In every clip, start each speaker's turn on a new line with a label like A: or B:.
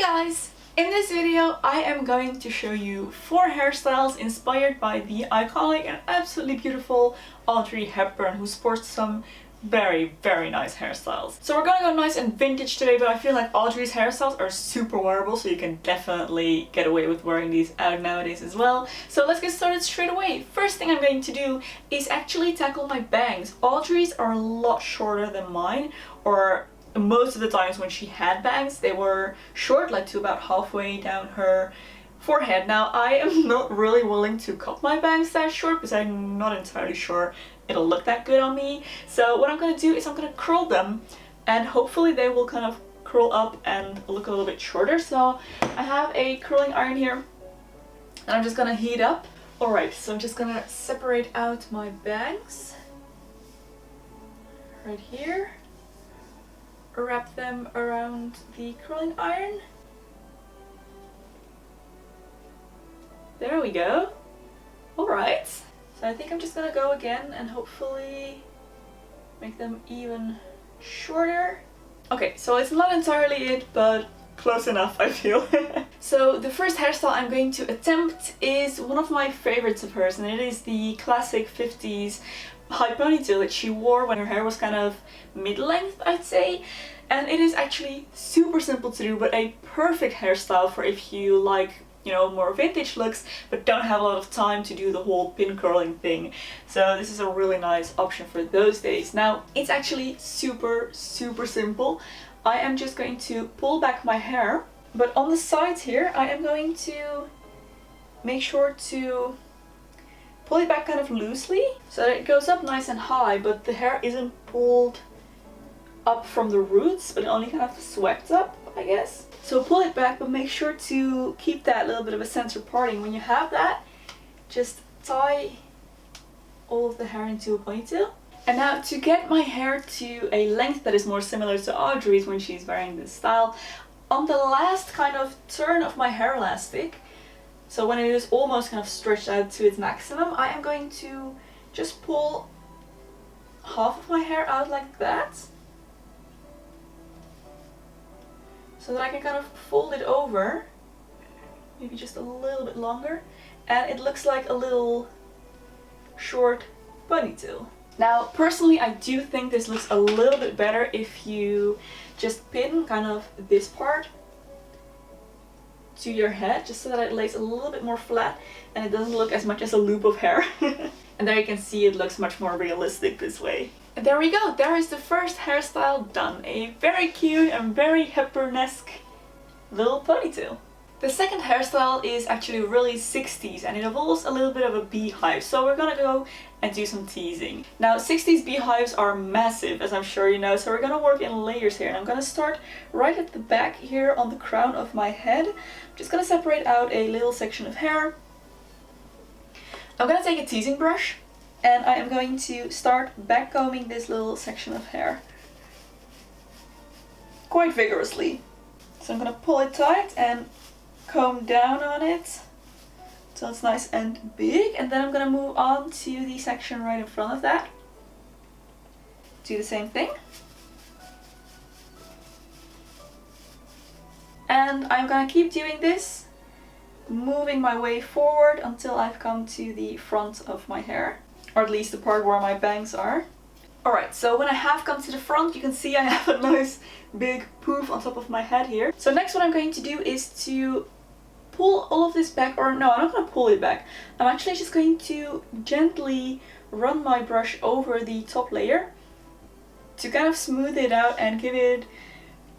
A: guys! In this video I am going to show you 4 hairstyles inspired by the iconic and absolutely beautiful Audrey Hepburn, who sports some very nice hairstyles. So we're gonna go nice and vintage today, but I feel like Audrey's hairstyles are super wearable, so you can definitely get away with wearing these out nowadays as well. So let's get started straight away. First thing I'm going to do is actually tackle my bangs. Audrey's are a lot shorter than mine, or most of the times when she had bangs they were short, like to about halfway down her forehead. Now I am not really willing to cut my bangs that short because I'm not entirely sure it'll look that good on me. So what I'm going to do is I'm going to curl them, and hopefully they will kind of curl up and look a little bit shorter. So I have a curling iron here and I'm just going to heat up. Alright, so I'm just going to separate out my bangs right here. Wrap them around the curling iron. There we go. Alright. So I think I'm just gonna go again and hopefully make them even shorter. Okay, so it's not entirely it, but close enough, I feel. So the first hairstyle I'm going to attempt is one of my favorites of hers, and it is the classic 50s high ponytail that she wore when her hair was kind of mid-length, I'd say. And it is actually super simple to do, but a perfect hairstyle for if you like, you know, more vintage looks but don't have a lot of time to do the whole pin curling thing. So this is a really nice option for those days. Now it's actually super simple. I am just going to pull back my hair, but on the sides here I am going to make sure to pull it back kind of loosely so that it goes up nice and high, but the hair isn't pulled up from the roots, but only kind of swept up, I guess. So pull it back, but make sure to keep that little bit of a center parting. When you have that, just tie all of the hair into a ponytail. And now to get my hair to a length that is more similar to Audrey's when she's wearing this style, on the last kind of turn of my hair elastic, so when it is almost kind of stretched out to its maximum, I am going to just pull half of my hair out like that, so that I can kind of fold it over, maybe just a little bit longer, and it looks like a little short ponytail. Now personally I do think this looks a little bit better if you just pin kind of this part to your head, just so that it lays a little bit more flat and it doesn't look as much as a loop of hair. And there you can see it looks much more realistic this way. And there we go, there is the first hairstyle done. A very cute and very Hepburn-esque little ponytail. The second hairstyle is actually really 60s and it involves a little bit of a beehive, so we're gonna go and do some teasing. Now 60s beehives are massive, as I'm sure you know, so we're gonna work in layers here, and I'm gonna start right at the back here on the crown of my head. I'm just gonna separate out a little section of hair. I'm gonna take a teasing brush and I am going to start backcombing this little section of hair quite vigorously. So I'm gonna pull it tight and comb down on it so it's nice and big, and then I'm gonna move on to the section right in front of that. Do the same thing. And I'm gonna keep doing this, moving my way forward until I've come to the front of my hair, or at least the part where my bangs are. Alright, so when I have come to the front, you can see I have a nice big poof on top of my head here. So next what I'm going to do is to pull all of this back, or no, I'm not going to pull it back. I'm actually just going to gently run my brush over the top layer to kind of smooth it out and give it,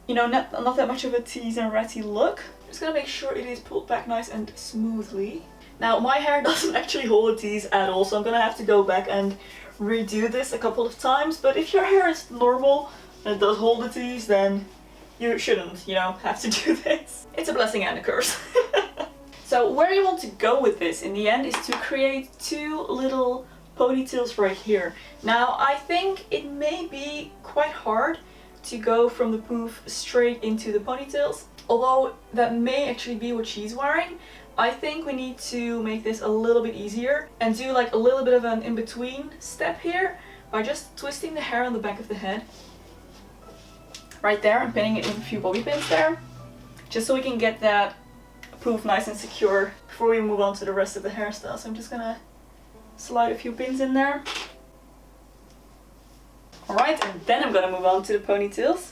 A: you know, not that much of a tease and ratty look. I'm just going to make sure it is pulled back nice and smoothly. Now my hair doesn't actually hold a tease at all, so I'm going to have to go back and redo this a couple of times, but if your hair is normal and it does hold a tease, then you shouldn't, you know, have to do this. It's a blessing and a curse. So where you want to go with this in the end is to create 2 little ponytails right here. Now I think it may be quite hard to go from the poof straight into the ponytails, although that may actually be what she's wearing. I think we need to make this a little bit easier and do like a little bit of an in-between step here by just twisting the hair on the back of the head right there and pinning it in a few bobby pins there. just so we can get that poof nice and secure before we move on to the rest of the hairstyle. So I'm just gonna slide a few pins in there. Alright, and then I'm gonna move on to the ponytails.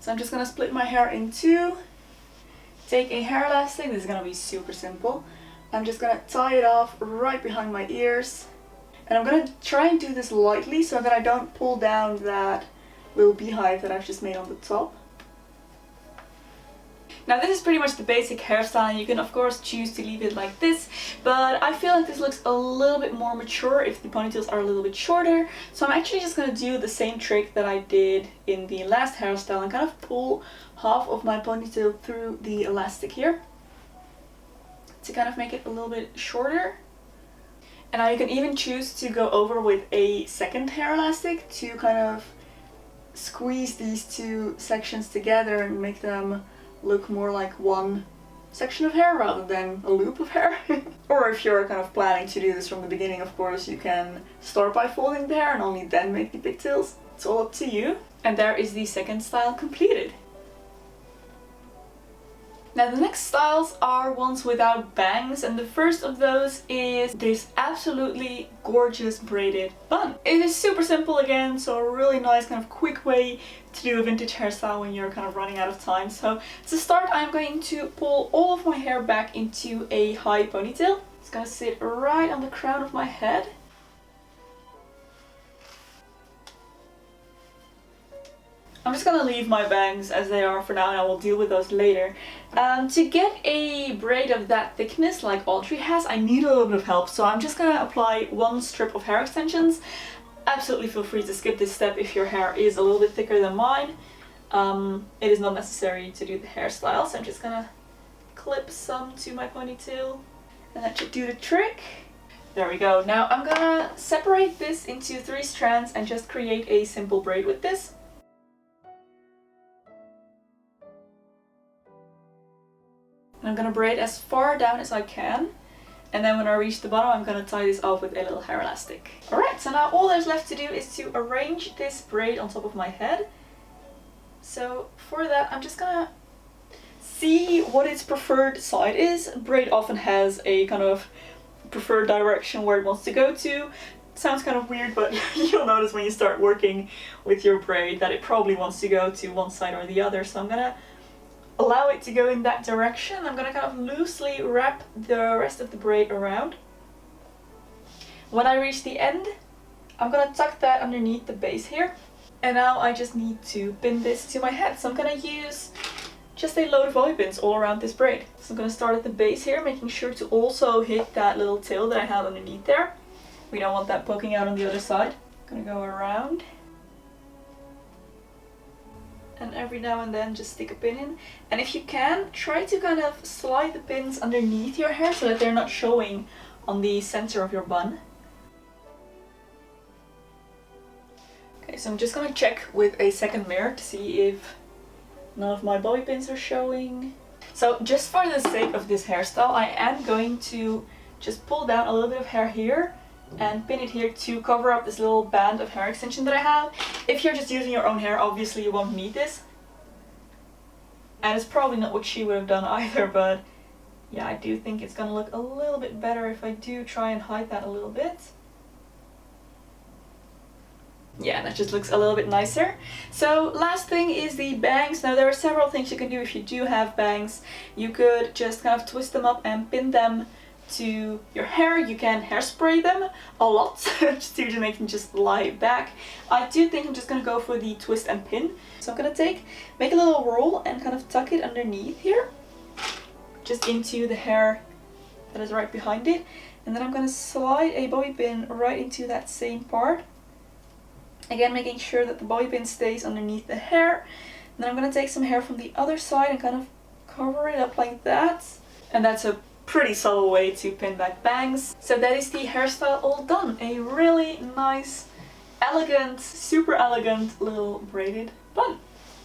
A: So I'm just gonna split my hair in two, take a hair elastic, this is gonna be super simple. I'm just gonna tie it off right behind my ears. And I'm gonna try and do this lightly so that I don't pull down that little beehive that I've just made on the top. Now this is pretty much the basic hairstyle, and you can of course choose to leave it like this, but I feel like this looks a little bit more mature if the ponytails are a little bit shorter. So I'm actually just going to do the same trick that I did in the last hairstyle and kind of pull half of my ponytail through the elastic here to kind of make it a little bit shorter. And now you can even choose to go over with a second hair elastic to kind of squeeze these two sections together and make them look more like one section of hair rather than a loop of hair. Or if you're kind of planning to do this from the beginning, of course, you can start by folding the hair and only then make the pigtails. It's all up to you. And there is the second style completed. Now the next styles are ones without bangs, and the first of those is this absolutely gorgeous braided bun. It is super simple again, so a really nice kind of quick way to do a vintage hairstyle when you're kind of running out of time. So to start, I'm going to pull all of my hair back into a high ponytail. It's gonna sit right on the crown of my head. I'm just gonna leave my bangs as they are for now, and I will deal with those later. To get a braid of that thickness like Audrey has, I need a little bit of help, so I'm just gonna apply one strip of hair extensions. Absolutely feel free to skip this step if your hair is a little bit thicker than mine. It is not necessary to do the hairstyle, so I'm just gonna clip some to my ponytail, and that should do the trick. There we go. Now I'm gonna separate this into 3 strands and just create a simple braid with this. And I'm gonna braid as far down as I can, and then when I reach the bottom I'm gonna tie this off with a little hair elastic. Alright, so now all there's left to do is to arrange this braid on top of my head. So for that I'm just gonna see what its preferred side is. Braid often has a kind of preferred direction where it wants to go to. Sounds kind of weird, but you'll notice when you start working with your braid that it probably wants to go to one side or the other. So I'm gonna allow it to go in that direction. I'm gonna kind of loosely wrap the rest of the braid around. When I reach the end, I'm gonna tuck that underneath the base here. And now I just need to pin this to my head. So I'm gonna use just a load of bobby pins all around this braid. So I'm gonna start at the base here, making sure to also hit that little tail that I have underneath there. We don't want that poking out on the other side. I'm gonna go around. And every now and then just stick a pin in. And if you can, try to kind of slide the pins underneath your hair so that they're not showing on the center of your bun. Okay, so I'm just gonna check with a second mirror to see if none of my bobby pins are showing. So just for the sake of this hairstyle, I am going to just pull down a little bit of hair here and pin it here to cover up this little band of hair extension that I have. If you're just using your own hair, obviously you won't need this. And it's probably not what she would have done either, but yeah, I do think it's gonna look a little bit better if I do try and hide that a little bit. Yeah, that just looks a little bit nicer. So last thing is the bangs. Now there are several things you can do if you do have bangs. You could just kind of twist them up and pin them to your hair. You can hairspray them a lot just to make them just lie back. I do think I'm just gonna go for the twist and pin. So I'm gonna make a little roll and kind of tuck it underneath here, just into the hair that is right behind it. And then I'm gonna slide a bobby pin right into that same part. Again, making sure that the bobby pin stays underneath the hair. And then I'm gonna take some hair from the other side and kind of cover it up like that. And that's a pretty subtle way to pin back bangs. So that is the hairstyle all done. A really nice, elegant, super elegant little braided bun.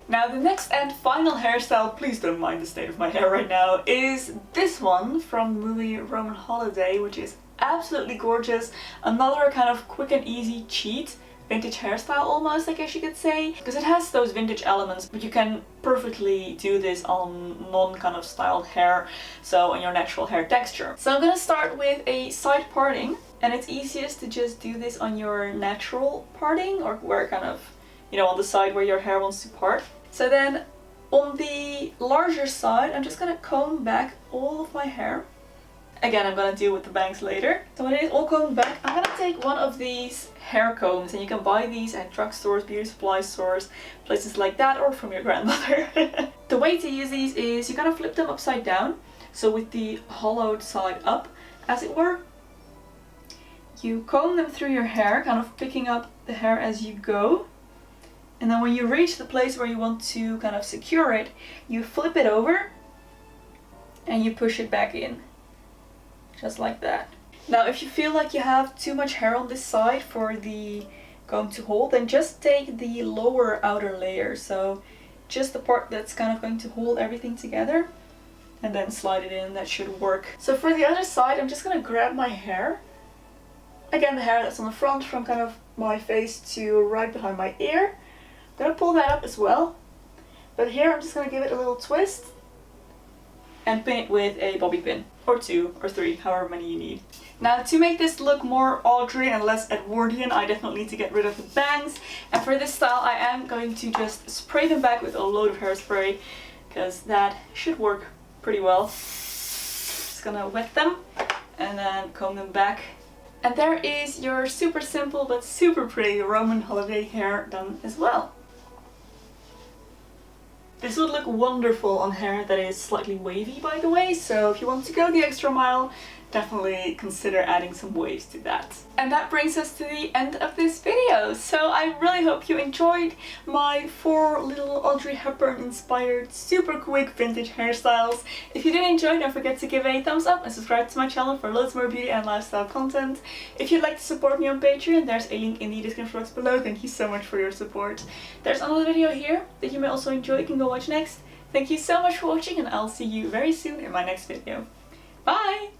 A: Now the next and final hairstyle, please don't mind the state of my hair right now, is this one from the movie Roman Holiday, which is absolutely gorgeous. Another kind of quick and easy cheat vintage hairstyle almost, I guess you could say, because it has those vintage elements, but you can perfectly do this on non kind of styled hair, so on your natural hair texture. So I'm gonna start with a side parting, and it's easiest to just do this on your natural parting, or where kind of, you know, on the side where your hair wants to part. So then on the larger side, I'm just gonna comb back all of my hair. Again, I'm gonna deal with the bangs later. So when it is all combed back, I'm gonna take one of these hair combs, and you can buy these at drugstores, beauty supply stores, places like that, or from your grandmother. The way to use these is you kind of flip them upside down, so with the hollowed side up, as it were. You comb them through your hair, kind of picking up the hair as you go. And then when you reach the place where you want to kind of secure it, you flip it over and you push it back in. Just like that. Now if you feel like you have too much hair on this side for the comb to hold, then just take the lower outer layer, so just the part that's kind of going to hold everything together, and then slide it in. That should work. So for the other side, I'm just gonna grab my hair. Again, the hair that's on the front from kind of my face to right behind my ear. I'm gonna pull that up as well. But here I'm just gonna give it a little twist and pin it with a bobby pin, or 2 or 3, however many you need. Now to make this look more Audrey and less Edwardian, I definitely need to get rid of the bangs, and for this style I am going to just spray them back with a load of hairspray, because that should work pretty well. Just gonna wet them and then comb them back. And there is your super simple but super pretty Roman holiday hair done as well. This would look wonderful on hair that is slightly wavy, by the way, so if you want to go the extra mile, definitely consider adding some waves to that. And that brings us to the end of this video. So I really hope you enjoyed my 4 little Audrey Hepburn inspired super quick vintage hairstyles. If you did enjoy, don't forget to give a thumbs up and subscribe to my channel for loads more beauty and lifestyle content. If you'd like to support me on Patreon, there's a link in the description box below. Thank you so much for your support. There's another video here that you may also enjoy, you can go watch next. Thank you so much for watching, and I'll see you very soon in my next video. Bye!